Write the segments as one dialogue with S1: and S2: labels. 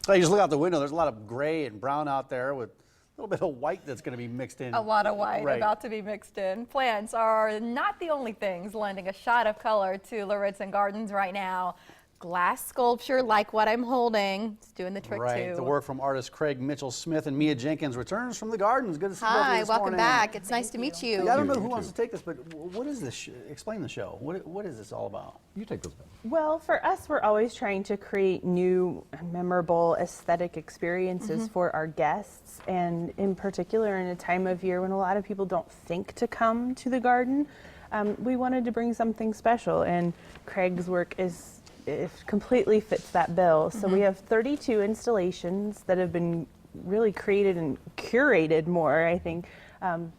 S1: So you just look out the window, there's a lot of gray and brown out there with a little bit of white that's going to be mixed in.
S2: A lot of white
S1: Right.
S2: about to be mixed in. Plants are not the only things lending a shot of color to Lauritzen Gardens right now. Glass sculpture like what I'm holding. It's doing the trick
S1: Right.
S2: too.
S1: The work from artists Craig Mitchell-Smith and Mia Jenkins returns from the gardens. Good to see both of you
S2: Hi,
S1: this
S2: welcome
S1: morning.
S2: back. It's nice to meet you.
S1: I don't know who wants to take this, but what is this? Explain the show. What is this all about?
S3: You take this one.
S4: Well, for us, we're always trying to create new, memorable aesthetic experiences for our guests, and in particular in a time of year when a lot of people don't think to come to the garden, we wanted to bring something special, and Craig's work it completely fits that bill. So we have 32 installations that have been really created and curated more, I think,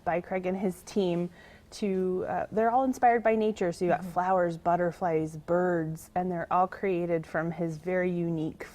S4: by Craig and his team. They're all inspired by nature. So you got flowers, butterflies, birds, and they're all created from his very unique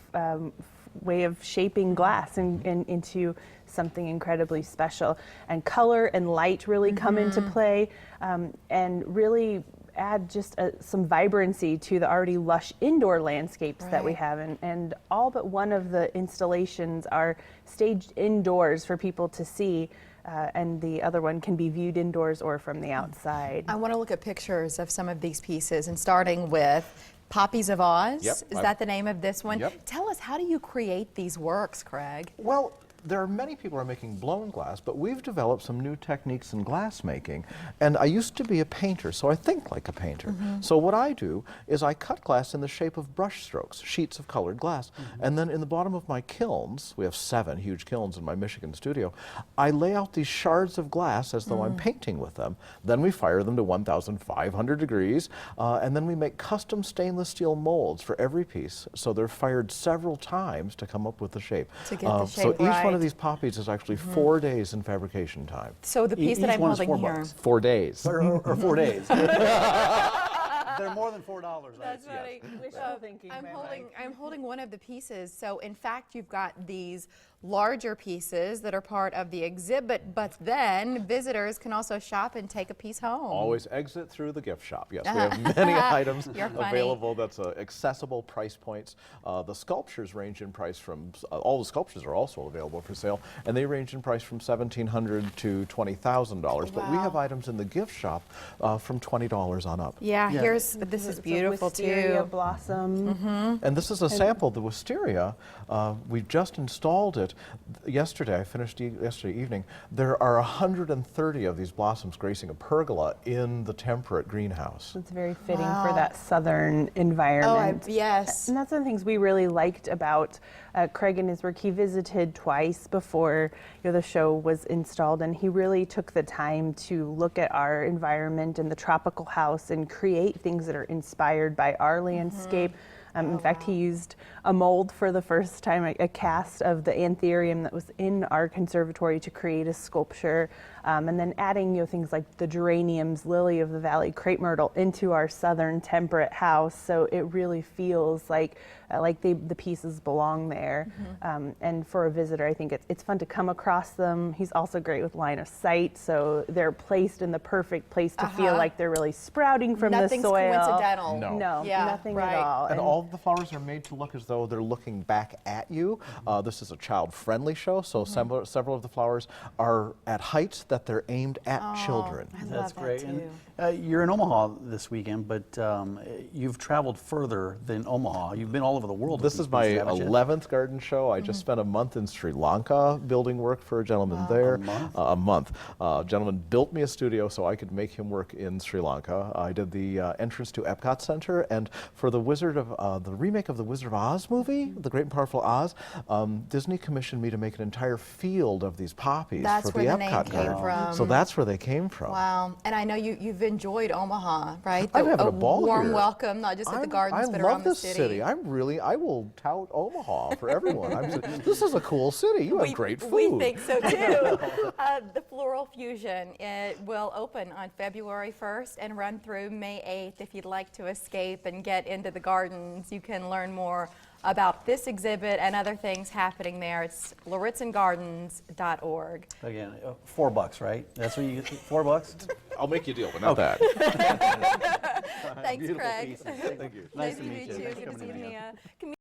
S4: way of shaping glass into something incredibly special. And color and light really come into play, and really add just some vibrancy to the already lush indoor landscapes that we have, and all but one of the installations are staged indoors for people to see, and the other one can be viewed indoors or from the outside.
S2: I want to look at pictures of some of these pieces, and starting with Poppies of Oz.
S3: Yep,
S2: Is that the name of this one?
S3: Yep.
S2: Tell us, how do you create these works, Craig?
S3: Well, there are many people who are making blown glass, but we've developed some new techniques in glass making. And I used to be a painter, so I think like a painter. So what I do is I cut glass in the shape of brush strokes, sheets of colored glass. And then in the bottom of my kilns, we have 7 huge kilns in my Michigan studio, I lay out these shards of glass as though I'm painting with them. Then we fire them to 1,500 degrees, and then we make custom stainless steel molds for every piece. So they're fired several times to come up with the shape.
S2: To get the shape
S3: so each
S2: right.
S3: one of these poppies is actually 4 days in fabrication time.
S2: So the piece that
S1: Each
S2: I'm
S1: one is
S2: holding here.
S1: $4.
S3: 4 days.
S1: Or 4 days. They're more than $4.
S2: That's funny.
S4: Wishful thinking,
S2: I'm holding one of the pieces. So in fact, you've got these larger pieces that are part of the exhibit, but then visitors can also shop and take a piece home.
S3: Always exit through the gift shop. Yes, we have many items
S2: You're funny.
S3: available that's accessible price points. The sculptures range in price from, all the sculptures are also available for sale, and they range in price from $1,700 to $20,000. But we have items in the gift shop from $20 on up.
S2: Yeah,
S1: Yeah.
S2: this is beautiful
S4: wisteria
S2: too.
S4: blossom.
S3: And this is a sample, the wisteria. We just installed it yesterday. I finished yesterday evening. There are 130 of these blossoms gracing a pergola in the temperate greenhouse.
S4: It's very fitting for that southern environment.
S2: Yes.
S4: And that's one of the things we really liked about Craig and his work. He visited twice before the show was installed, and he really took the time to look at our environment and the tropical house and create things that are inspired by our landscape. In fact, he used a mold for the first time, a cast of the anthurium that was in our conservatory to create a sculpture, and then adding things like the geraniums, lily of the valley, crepe myrtle into our southern temperate house, so it really feels like the pieces belong there. And for a visitor, I think it's fun to come across them. He's also great with line of sight, so they're placed in the perfect place to feel like they're really sprouting from the soil.
S2: Nothing's coincidental.
S3: No.
S4: No, nothing at all.
S3: And all of the flowers are made to look as though they're looking back at you. This is a child-friendly show, so several of the flowers are at heights that they're aimed at children.
S2: I
S1: That's
S2: love that
S1: great.
S2: too.
S1: And, you're in Omaha this weekend, but you've traveled further than Omaha. You've been all over the world.
S3: This is my 11th garden show. I just spent a month in Sri Lanka building work for a gentleman there. A month. A gentleman built me a studio so I could make him work in Sri Lanka. I did the entrance to Epcot Center, and for the remake of the Wizard of Oz movie, The Great and Powerful Oz, Disney commissioned me to make an entire field of these poppies
S2: That's
S3: for the
S2: where the
S3: Epcot
S2: name came
S3: garden.
S2: from.
S3: So that's where they came from.
S2: Wow. And I know you've enjoyed Omaha, right?
S3: I'm having a ball
S2: warm
S3: here.
S2: welcome, not just at the gardens, but
S3: I
S2: around
S3: love
S2: the
S3: this
S2: city.
S3: I will tout Omaha for everyone. This is a cool city. You have great food.
S2: We think so too. The Floral Fusion, it will open on February 1st and run through May 8th. If you'd like to escape and get into the gardens, you can learn more about this exhibit and other things happening there. It's lauritzengardens.org.
S1: Again, $4, right? That's what you get, $4?
S3: I'll make you a deal, but not that.
S2: Thanks,
S1: Beautiful
S2: Craig.
S1: pieces. Thank you.
S2: Nice to
S1: meet
S2: meet you.
S1: Thanks for
S2: Good to
S1: coming
S2: see
S1: in,
S2: you,
S1: Mia.
S2: Mia.